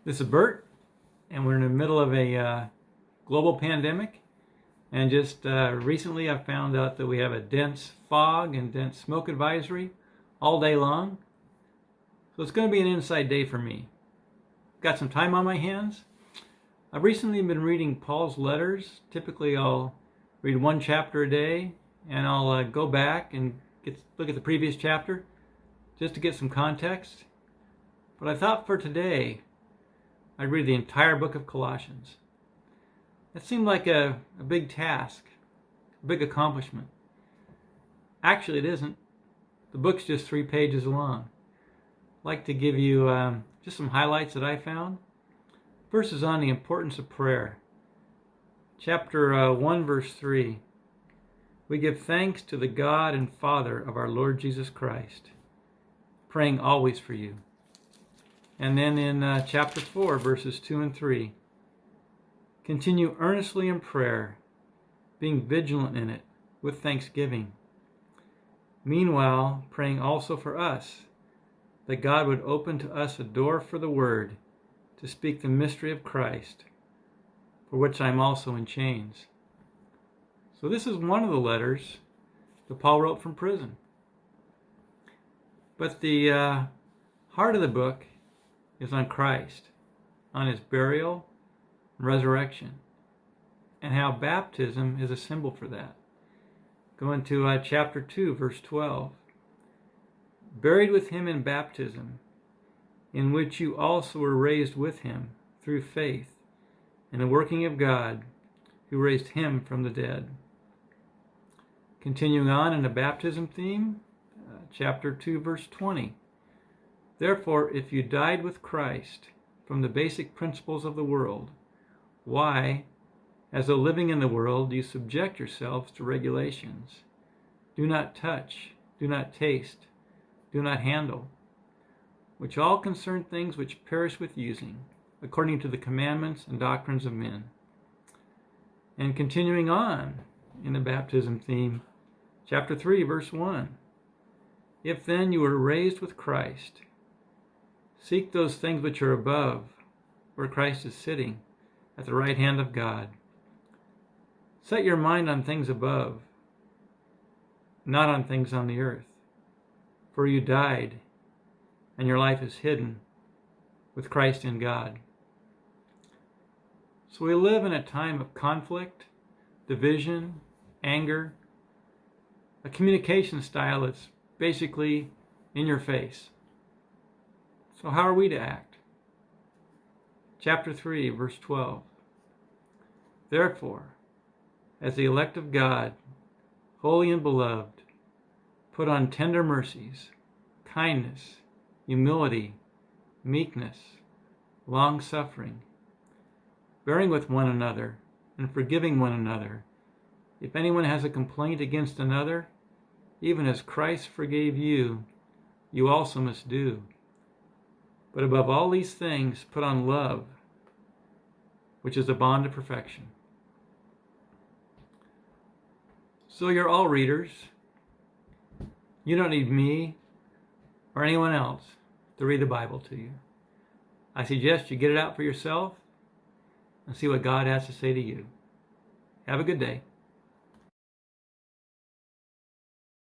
This is Bert, and we're in the middle of a global pandemic. And just recently I found out that we have a dense fog and dense smoke advisory all day long. So it's going to be an inside day for me. Got some time on my hands. I've recently been reading Paul's letters. Typically I'll read one chapter a day, and I'll go back and look at the previous chapter just to get some context. But I thought for today I'd read the entire book of Colossians. It seemed like a big task, a big accomplishment. Actually, it isn't. The book's just 3 pages long. I'd like to give you just some highlights that I found. First is on the importance of prayer. Chapter 1, verse 3. We give thanks to the God and Father of our Lord Jesus Christ, praying always for you. And then in chapter 4, verses 2 and 3, continue earnestly in prayer, being vigilant in it with thanksgiving. Meanwhile, praying also for us, that God would open to us a door for the word to speak the mystery of Christ, for which I am also in chains. So this is one of the letters that Paul wrote from prison. But the heart of the book is on Christ, on his burial and resurrection, and how baptism is a symbol for that. Go into chapter 2, verse 12. Buried with him in baptism, in which you also were raised with him through faith in the working of God, who raised him from the dead. Continuing on in the baptism theme, chapter 2, verse 20. Therefore, if you died with Christ from the basic principles of the world, why, as though living in the world, do you subject yourselves to regulations? Do not touch, do not taste, do not handle, which all concern things which perish with using, according to the commandments and doctrines of men. And continuing on in the baptism theme, chapter 3, verse 1. If then you were raised with Christ, seek those things which are above, where Christ is sitting at the right hand of God. Set your mind on things above, not on things on the earth. For you died, and your life is hidden with Christ in God. So we live in a time of conflict, division, anger, a communication style that's basically in your face. So how are we to act? Chapter 3, verse 12. Therefore, as the elect of God, holy and beloved, put on tender mercies, kindness, humility, meekness, long-suffering, bearing with one another and forgiving one another. If anyone has a complaint against another, even as Christ forgave you, you also must do. But above all these things, put on love, which is the bond of perfection. So you're all readers. You don't need me or anyone else to read the Bible to you. I suggest you get it out for yourself and see what God has to say to you. Have a good day.